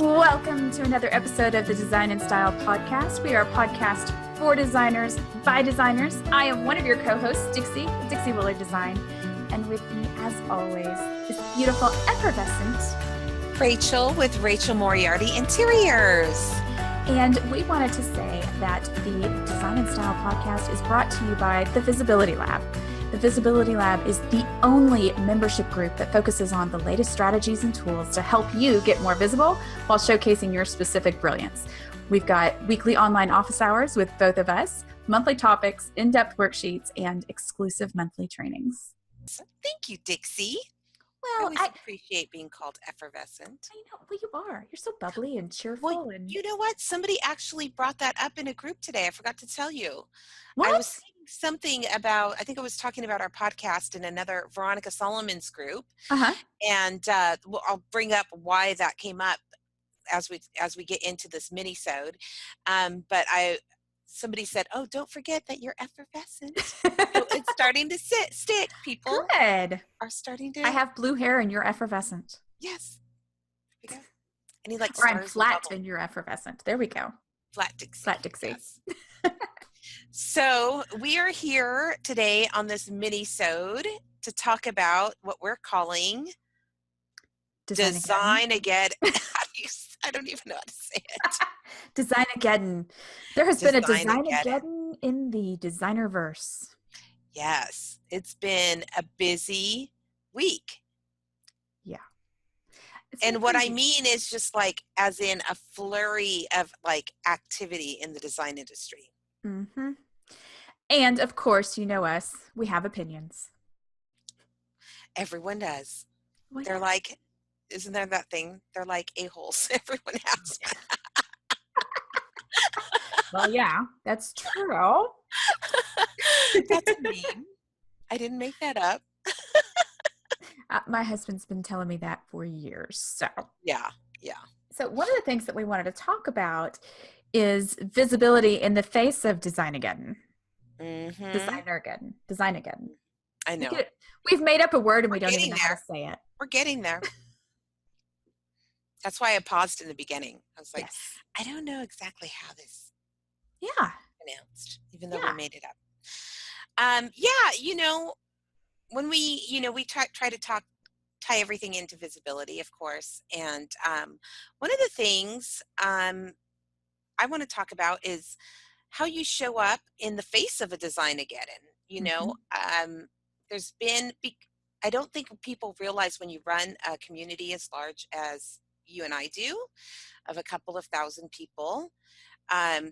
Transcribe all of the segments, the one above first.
Welcome to another episode of the Design+Style podcast. We are a podcast for designers by designers. I am one of your co-hosts, Dixie Willard Design. And with me, as always, is beautiful, effervescent Rachel with Rachel Moriarty Interiors. And we wanted to say that the Design+Style podcast is brought to you by the Visibility Lab. The Visibility Lab is the only membership group that focuses on the latest strategies and tools to help you get more visible while showcasing your specific brilliance. We've got weekly online office hours with both of us, monthly topics, in-depth worksheets, and exclusive monthly trainings. Thank you, Dixie. Well, I always appreciate being called effervescent. I know, well, you are. You're so bubbly and cheerful. Well, and you know what? Somebody actually brought that up in a group today. I forgot to tell you. What? I was saying something about, I think I was talking about our podcast in another Veronica Solomon's group. And I'll bring up why that came up as we get into this mini-sode. But somebody said, "Oh, don't forget that you're effervescent." So it's starting to stick. People Good. are starting to. I have blue hair and you're effervescent. Yes. There we go. Any like or I'm stars flat and you're effervescent. There we go. Flat Dixie. Flat Dixie. Yes. So we are here today on this mini-sode to talk about what we're calling Designageddon. I don't even know how to say it. Designageddon. There has been a Designageddon in the designer-verse. Yes. It's been a busy week. Yeah. And what I mean is just like as in a flurry of like activity in the design industry. Mm-hmm. And of course, you know us, we have opinions. Everyone does. Well, They're like, isn't there that thing? They're like a-holes. Everyone has. Well, yeah, that's true. That's a meme. I didn't make that up. My husband's been telling me that for years. So yeah. So one of the things that we wanted to talk about is visibility in the face of Designageddon. Mm-hmm. Designageddon. I know. We've made up a word and we don't even know how to say it. We're getting there. That's why I paused in the beginning. I was like, yes. I don't know exactly how this announced, even though we made it up. When we try to tie everything into visibility, of course. And one of the things I want to talk about is how you show up in the face of a Designageddon. There's been, I don't think people realize when you run a community as large as you and I do, of a couple of thousand people,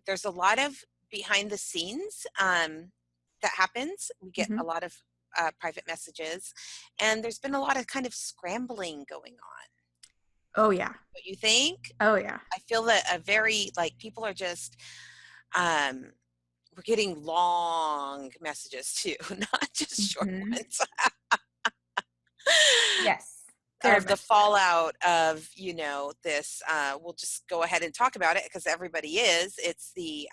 there's a lot of behind the scenes that happens. We get a lot of private messages, and there's been a lot of kind of scrambling going on. Oh yeah. What you think? Oh yeah. I feel that people are just we're getting long messages too, not just short ones. Yes. Of the fallout of, this, we'll just go ahead and talk about it because everybody is. It's the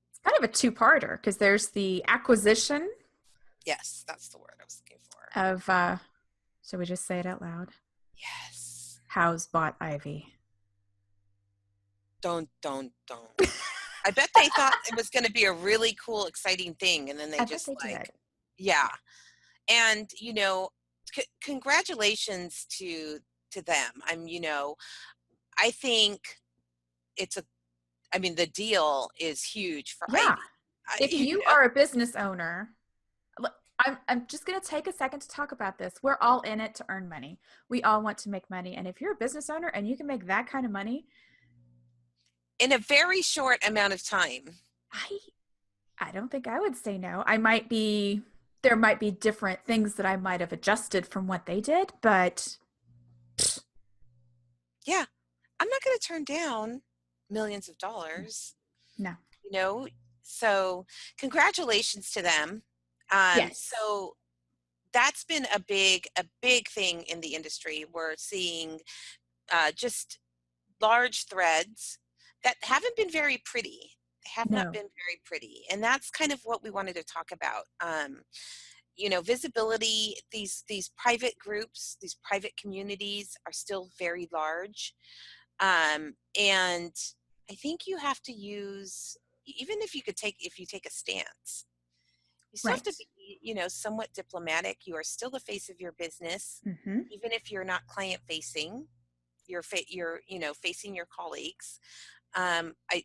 it's kind of a two-parter because there's the acquisition. Yes, that's the word I was looking for. Of shall we just say it out loud? Yes. House bought Ivy. Don't. I bet they thought it was going to be a really cool, exciting thing, and then they did. Yeah. And congratulations to them. I think the deal is huge for Ivy. If you are a business owner, I'm just going to take a second to talk about this. We're all in it to earn money. We all want to make money. And if you're a business owner and you can make that kind of money in a very short amount of time, I don't think I would say no. There might be different things that I might have adjusted from what they did, but yeah, I'm not going to turn down millions of dollars. No. So congratulations to them. Yes. So that's been a big thing in the industry. We're seeing just large threads that haven't been very pretty. They have not been very pretty. And that's kind of what we wanted to talk about. visibility, these private groups, these private communities are still very large. And I think you have to use, even if you take a stance, you still have to Right. be, somewhat diplomatic. You are still the face of your business, Hmm. even if you're not client facing. You're facing your colleagues. I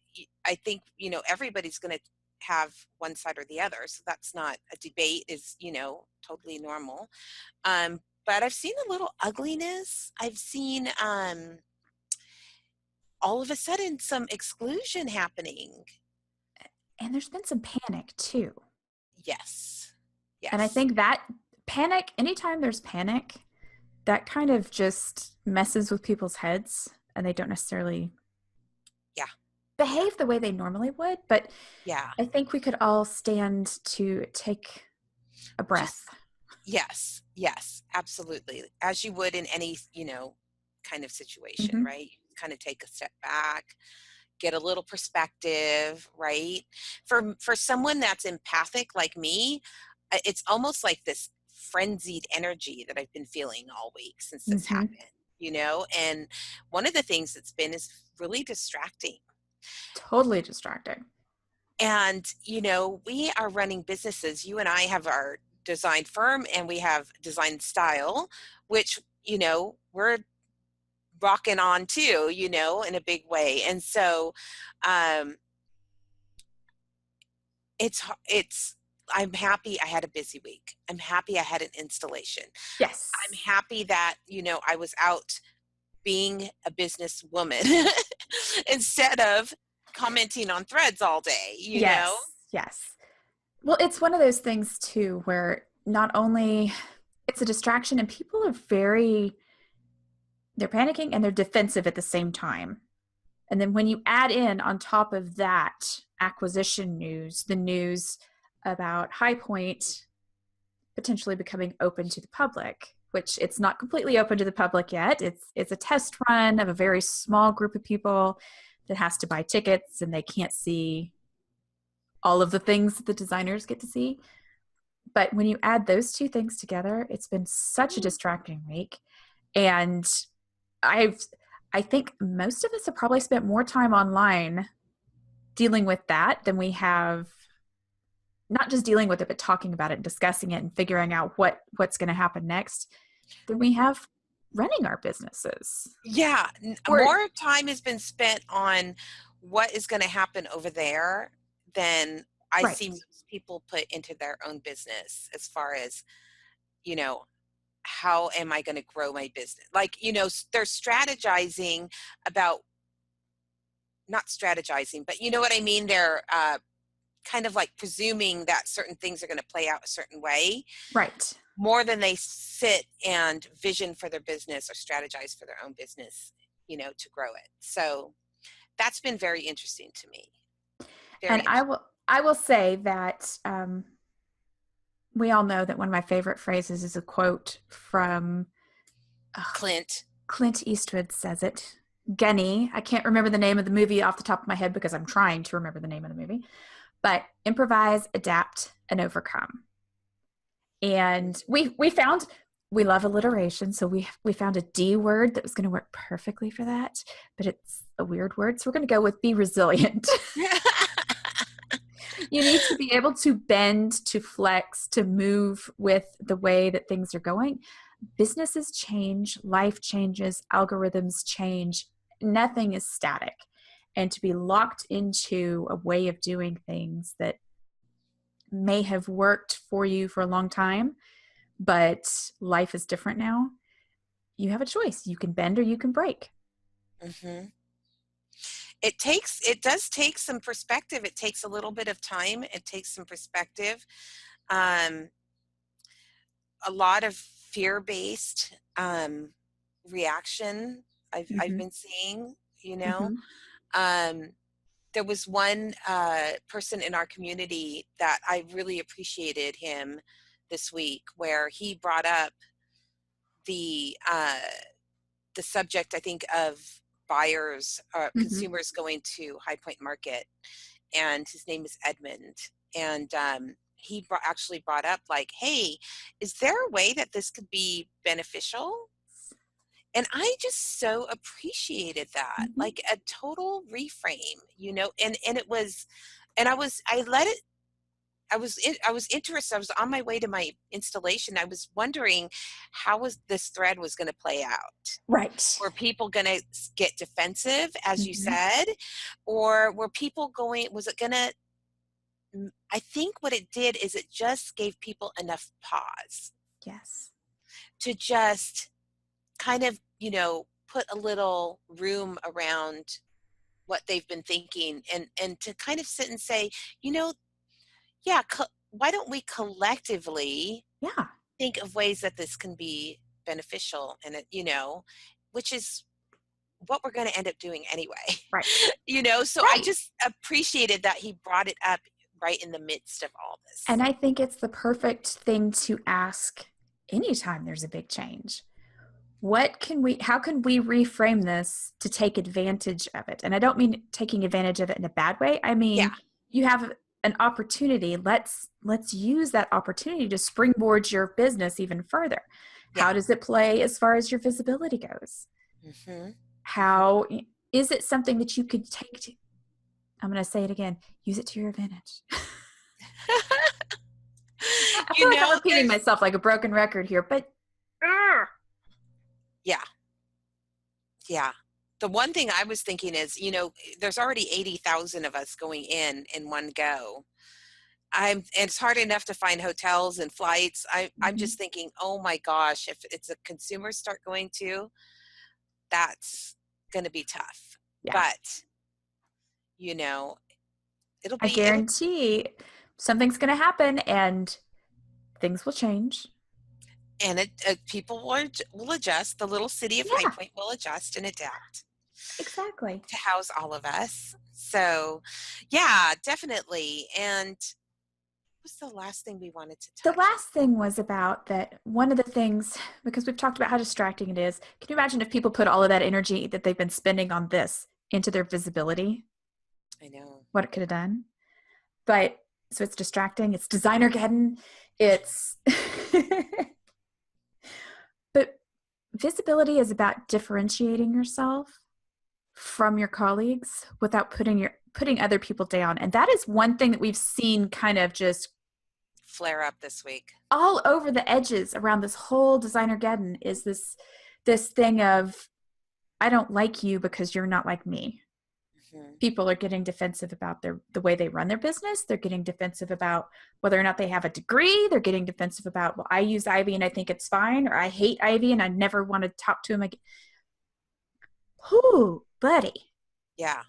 think everybody's going to have one side or the other, so that's not a debate. Is totally normal. But I've seen a little ugliness. I've seen all of a sudden some exclusion happening. And there's been some panic too. Yes, And I yes, think that panic, anytime there's panic, that kind of just messes with people's heads and they don't necessarily yeah, yeah, behave the way they normally would. But yeah. I think we could all stand to take a breath. Just yes, yes, absolutely. As you would in any, kind of situation, Hmm. right? You kind of take a step back, get a little perspective, right? For someone that's empathic like me, it's almost like this frenzied energy that I've been feeling all week since this Hmm. happened. And one of the things that's been is really distracting. Totally distracting. And, we are running businesses. You and I have our design firm and we have Design+Style, which, we're rocking on too, in a big way. And so um, it's, I'm happy I had a busy week. I'm happy I had an installation. I'm Yes. happy that, I was out being a businesswoman instead of commenting on threads all day. Yes. Yes. Well, it's one of those things too where not only it's a distraction and people are they're panicking and they're defensive at the same time. And then when you add in on top of that acquisition news, the news about High Point potentially becoming open to the public, which it's not completely open to the public yet. It's a test run of a very small group of people that has to buy tickets and they can't see all of the things that the designers get to see. But when you add those two things together, it's been such a distracting week. And I've I think most of us have probably spent more time online dealing with that than we have not just dealing with it, but talking about it and discussing it and figuring out what's going to happen next than we have running our businesses. Yeah, Or more time has been spent on what is going to happen over there than I see right, most people put into their own business as far as, you know, how am I going to grow my business? Like, they're strategizing about, not strategizing, but you know what I mean? They're kind of like presuming that certain things are going to play out a certain way right. more than they sit and vision for their business or strategize for their own business, to grow it. So that's been very interesting to me. Very And interesting. I will say that we all know that one of my favorite phrases is a quote from Clint. Clint Eastwood says it. Gunny. I can't remember the name of the movie off the top of my head because I'm trying to remember the name of the movie. But improvise, adapt, and overcome. And we found we love alliteration, so we found a D word that was going to work perfectly for that, but it's a weird word, so we're going to go with be resilient. You need to be able to bend, to flex, to move with the way that things are going. Businesses change, life changes, algorithms change. Nothing is static. And to be locked into a way of doing things that may have worked for you for a long time, but life is different now, you have a choice. You can bend or you can break. hmm it does take some perspective. It takes a little bit of time. It takes some perspective. Um, a lot of fear-based reaction I've Mm-hmm. been seeing, Mm-hmm. um, there was one person in our community that I really appreciated him this week, where he brought up the uh, the subject, I think, of buyers, Mm-hmm. consumers going to High Point Market, and his name is Edmund, and actually brought up like, hey, is there a way that this could be beneficial? And I just so appreciated that, Mhm. like a total reframe, and it was, and I let it, I was interested. I was on my way to my installation. I was wondering how was this thread was going to play out. Right. Were people going to get defensive, as you Mhm. said, or were people going? Was it going to? I think what it did is it just gave people enough pause Yes. to just kind of, put a little room around what they've been thinking, and to kind of sit and say, you know, yeah, why don't we collectively Yeah. think of ways that this can be beneficial, and which is what we're going to end up doing anyway. Right. So I Right. just appreciated that he brought it up right in the midst of all this. And I think it's the perfect thing to ask anytime there's a big change. How can we reframe this to take advantage of it? And I don't mean taking advantage of it in a bad way. I Yeah, mean, you have an opportunity. Let's use that opportunity to springboard your business even further. yeah. How does it play as far as your visibility goes? Hmm. Hmm. How is it something that you could take to, I'm going to say it again, use it to your advantage. I feel like I'm repeating There's, myself like a broken record here, but yeah, yeah. The one thing I was thinking is, there's already 80,000 of us going in one go. It's hard enough to find hotels and flights. I'm mhm, just thinking, oh my gosh, if it's a consumers start going to, that's going to be tough. yeah, But, you know, I it'll, guarantee something's going to happen and things will change. and people will adjust. The little city of High Yeah, Point will adjust and adapt exactly. to house all of us. So, yeah, definitely. And what was the last thing we wanted to The touch on? last thing was about that one of the things, because we've talked about how distracting it is. Can you imagine if people put all of that energy that they've been spending on this into their visibility? I know. What it could have done. But so it's distracting. It's Designageddon. It's but visibility is about differentiating yourself from your colleagues without putting other people down. And that is one thing that we've seen kind of just Flare up this week. all over the edges around this whole Designageddon is this thing of I don't like you because you're not like me. Hmm. People are getting defensive about the way they run their business. They're getting defensive about whether or not they have a degree. They're getting defensive about, well, I use Ivy and I think it's fine, or I hate Ivy and I never want to talk to him again. Whoo, buddy. Yeah.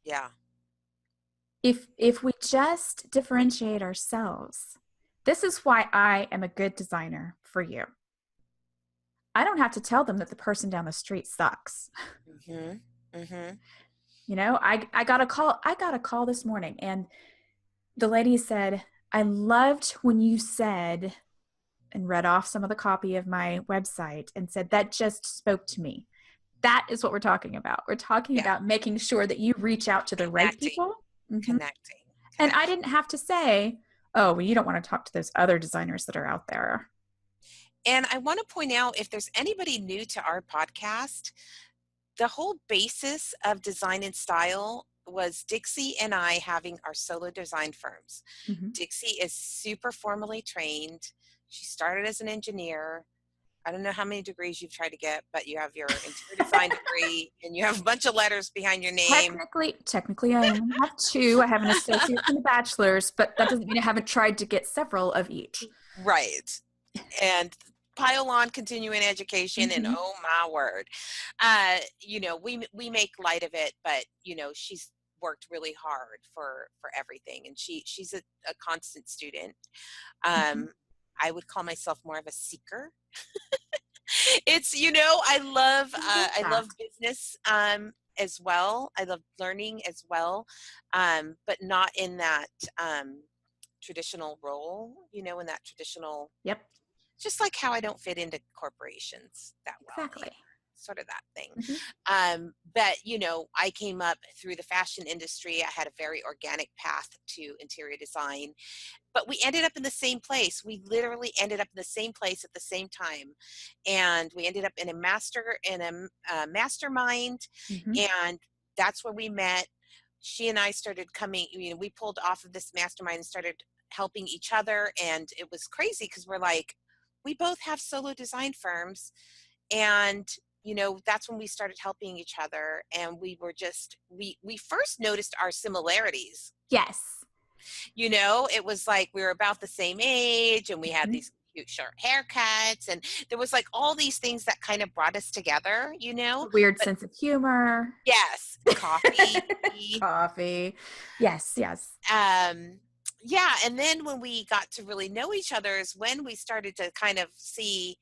Yeah. If we just differentiate ourselves, this is why I am a good designer for you. I don't have to tell them that the person down the street sucks. Hmm. Hmm. I got a call this morning and the lady said, I loved when you said and read off some of the copy of my website and said, that just spoke to me. That is what we're talking about. We're talking Yeah. about making sure that you reach out to the right Connecting, people. Mhm. connecting, And I connecting. didn't have to say, oh, well, you don't want to talk to those other designers that are out there. And I want to point out, if there's anybody new to our podcast, the whole basis of Design and Style was Dixie and I having our solo design firms. Mhm. Dixie is super formally trained. She started as an engineer. I don't know how many degrees you've tried to get, but you have your interior design degree and you have a bunch of letters behind your name. Technically, I only have two. I have an associate's and a bachelor's, but that doesn't mean I haven't tried to get several of each. Right. And pile on continuing education, and Mhm. oh my word, we make light of it, but she's worked really hard for everything, and she's a constant student. Mhm. um I would call myself more of a seeker. It's, I love I that. love business as well. I love learning as well, but not in that traditional role, in that traditional, Yep, just like how I don't fit into corporations that well exactly. either. sort of that thing. Mhm. But, I came up through the fashion industry. I had a very organic path to interior design, but we ended up in the same place. We literally ended up in the same place at the same time. And we ended up in a mastermind. Mhm. And that's where we met. She and I started coming, we pulled off of this mastermind and started helping each other. And it was crazy because we're like, we both have solo design firms. And that's when we started helping each other. And we were just we first noticed our similarities. Yes. It was like we were about the same age, and we had Mhm. these cute short haircuts, and there was like all these things that kind of brought us together. A weird But sense of humor. yes, coffee. Coffee. Yes, yes. um yeah, and then when we got to really know each other is when we started to kind of see,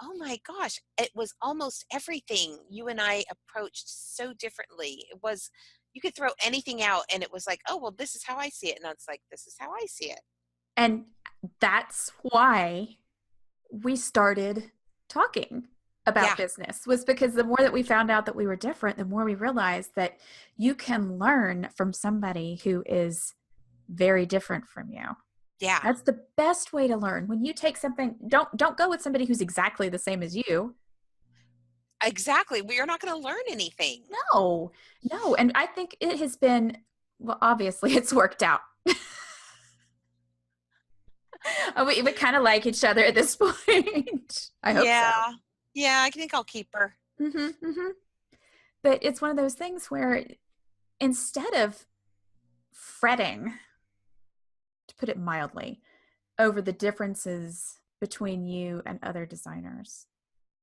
oh my gosh, it was almost everything you and I approached so differently. It was, you could throw anything out and it was like, oh well, this is how I see it, and it's like, this is how I see it. And that's why we started talking about Yeah, business, was because the more that we found out that we were different, the more we realized that you can learn from somebody who is very different from you. yeah, That's the best way to learn. When you take something, don't go with somebody who's exactly the same as you. exactly. We are not going to learn anything. No, no. And I think it has been, well, obviously it's worked out. We kind of like each other at this point. I hope so. Yeah, yeah, I think I'll keep her. Hmm. Hmm. But it's one of those things where instead of fretting, to put it mildly, over the differences between you and other designers,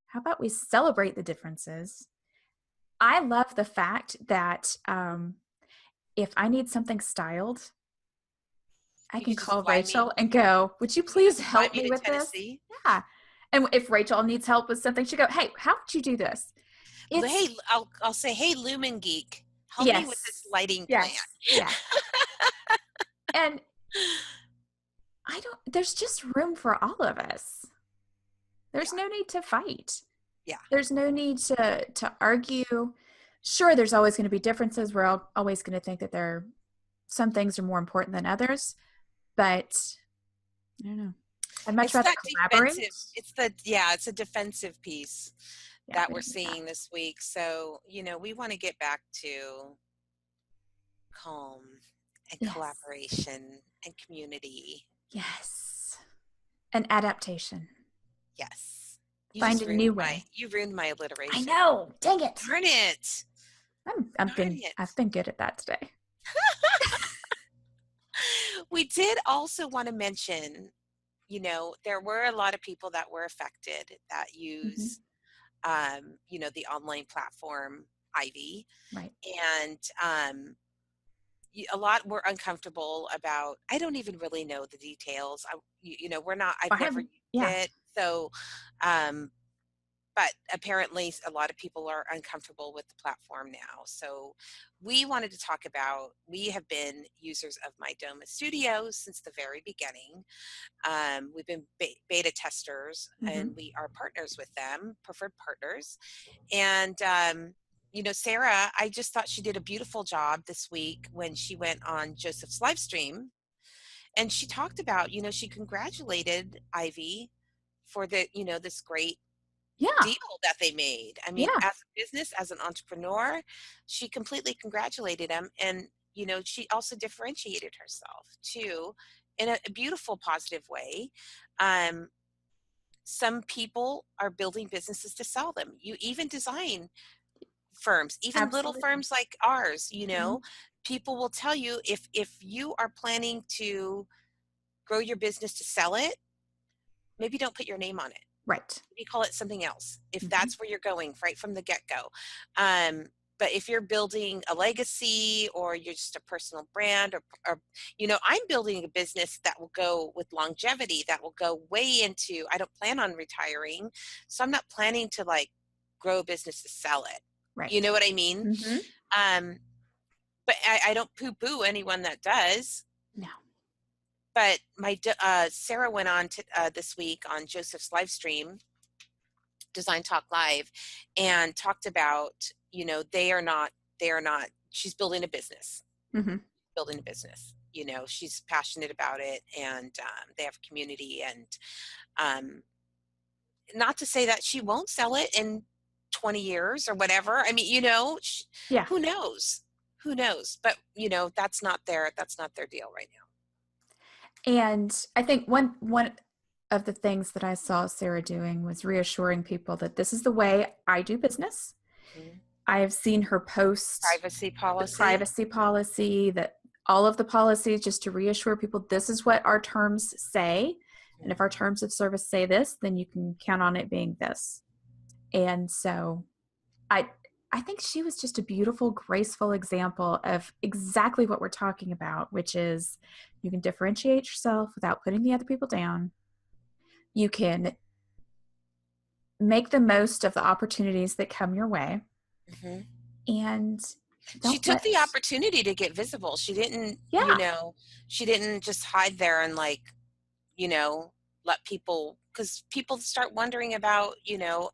how about we celebrate the differences? I love the fact that if I need something styled, I You can could just call fly me. Rachel and go, would you You please just fly help me me to with this? Tennessee. Yeah. And if Rachel needs help with something, she go, hey, how would you do this? It's Hey, I'll say, hey, Lumen Geek, help me with this yes, lighting plan. yes, yes. And there's just room for all of us. Yeah, There's no need to fight. yeah, There's no need to argue. Sure, there's always going to be differences. We're always going to think that some things are more important than others, but I don't know. I'd much it's rather that collaborate. defensive. It's a defensive piece Yeah, that we we're don't need that. seeing this week. So we want to get back to calm and Yes. collaboration and community. Yes. An adaptation. Yes, Find a new way. you ruined my I alliteration. know. Dang it. Darn it! Darn I've it! been good at that today. We did also want to mention, there were a lot of people that were affected that Hmm. use, the online platform Ivy, Right. and a lot were uncomfortable about. I don't even really know the details. We're not. I've I never have, used yeah. it, so. Um, but apparently a lot of people are uncomfortable with the platform now. So we wanted to talk about, we have been users of My Doma Studio since the very beginning. We've been beta testers, Hmm. and we are partners with them, preferred partners. And, Sarah, I just thought she did a beautiful job this week when she went on Joseph's live stream, and she talked about, she congratulated Ivy for this great Yeah. deal that they made. I mean, Yeah. as a business, as an entrepreneur, she completely congratulated him. And, she also differentiated herself too in a beautiful, positive way. Um, some people are building businesses to sell them. You even design firms, even little Absolutely. firms like ours, Hmm. people will tell you, if you are planning to grow your business to sell it, maybe don't put your name on it. Right. You call it something else if Hmm. that's where you're going right from the get-go. But if you're building a legacy, or you're just a personal brand, or I'm building a business that will go with longevity, that will go way into, I don't plan on retiring, so I'm not planning to like grow a business to sell it. You Right. know what I mean? Hmm. um, but I don't poo-poo anyone that does. No. But Sarah went on to this week on Joseph's live stream, Design Talk Live, and talked about, they are not, she's building a business, Mm-hmm. she's passionate about it, and they have a community, and um, not to say that she won't sell it in 20 years or whatever. I mean, Yeah. who knows, but that's not their deal right now. And I think one of the things that I saw Sarah doing was reassuring people that this is the way I do business. Mm-hmm. I have seen her post Privacy policy. the privacy policy, that all of the policies, just to reassure people, this is what our terms say. And if our terms of service say this, then you can count on it being this. And so I think she was just a beautiful, graceful example of exactly what we're talking about, which is you can differentiate yourself without putting the other people down. You can make the most of the opportunities that come your way. Mm-hmm. And she took the opportunity to get visible. She didn't, she didn't just hide there and let people, because people start wondering about,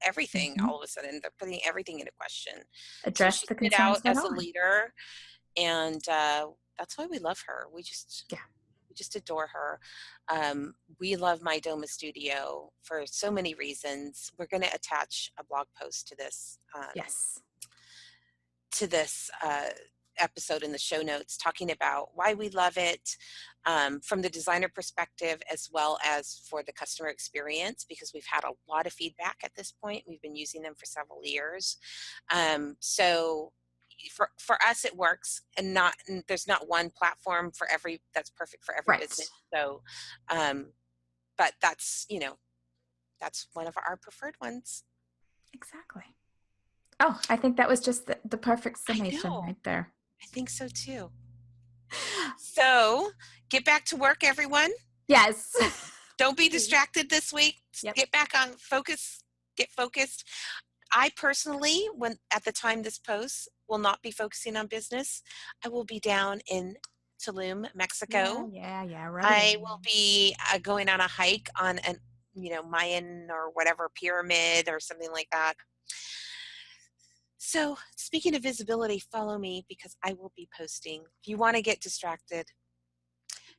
everything. Mm-hmm. All of a sudden, they're putting everything into question. Address the concerns out as a leader, and that's why we love her. We just adore her. We love My Doma Studio for so many reasons. We're going to attach a blog post to this. To this episode in the show notes, talking about why we love it from the designer perspective, as well as for the customer experience, because we've had a lot of feedback at this point. We've been using them for several years. So for us, it works, and there's not one platform that's perfect for every business. So, but that's one of our preferred ones. Exactly. Oh, I think that was just the perfect summation right there. I think so too. So get back to work, everyone. Yes. Don't be distracted this week. Yep. Get back on focus. Get focused. I personally, at the time this posts, will not be focusing on business. I will be down in Tulum, Mexico. Yeah. Right. I will be going on a hike on an Mayan or whatever pyramid or something like that. So speaking of visibility, follow me, because I will be posting. If you want to get distracted,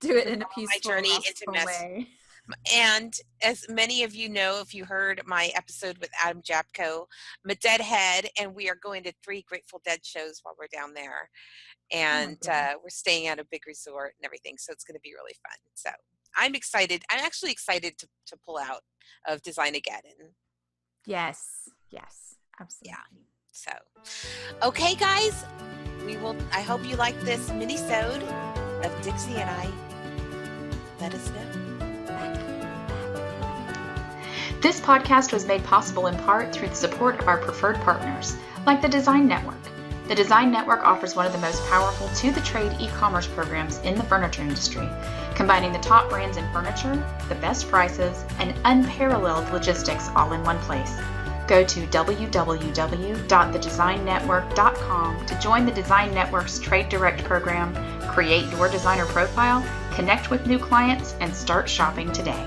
do it in a peaceful, way. And as many of you know, if you heard my episode with Adam Japko, I'm a Deadhead, and we are going to 3 Grateful Dead shows while we're down there. And we're staying at a big resort and everything. So it's going to be really fun. So I'm excited. I'm actually excited to pull out of Designageddon. Yes, absolutely. Yeah. So, okay, guys, I hope you like this mini-sode of Dixie and I. Let us know. This podcast was made possible in part through the support of our preferred partners, like the Design Network. The Design Network offers one of the most powerful to-the-trade e-commerce programs in the furniture industry, combining the top brands in furniture, the best prices, and unparalleled logistics all in one place. Go to www.thedesignnetwork.com to join the Design Network's Trade Direct program, create your designer profile, connect with new clients, and start shopping today.